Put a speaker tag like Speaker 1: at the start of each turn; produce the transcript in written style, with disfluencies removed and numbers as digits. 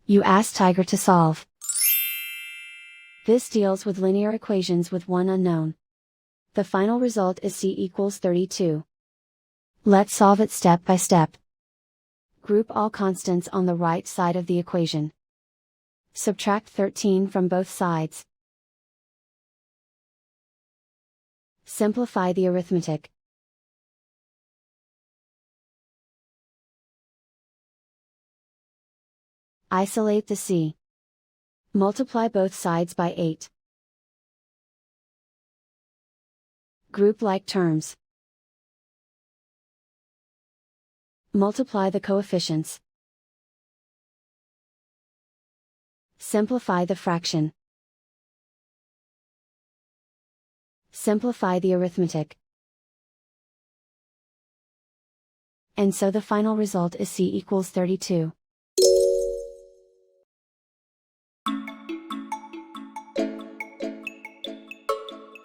Speaker 1: You ask Tiger to solve. This deals with linear equations with one unknown. The final result is c equals 32. Let's solve it step by step. Group all constants on the right side of the equation. Subtract 13 from both sides. Simplify the arithmetic. Isolate the c. Multiply both sides by 8. Group like terms. Multiply the coefficients. Simplify the fraction. Simplify the arithmetic. And so the final result is c equals 32.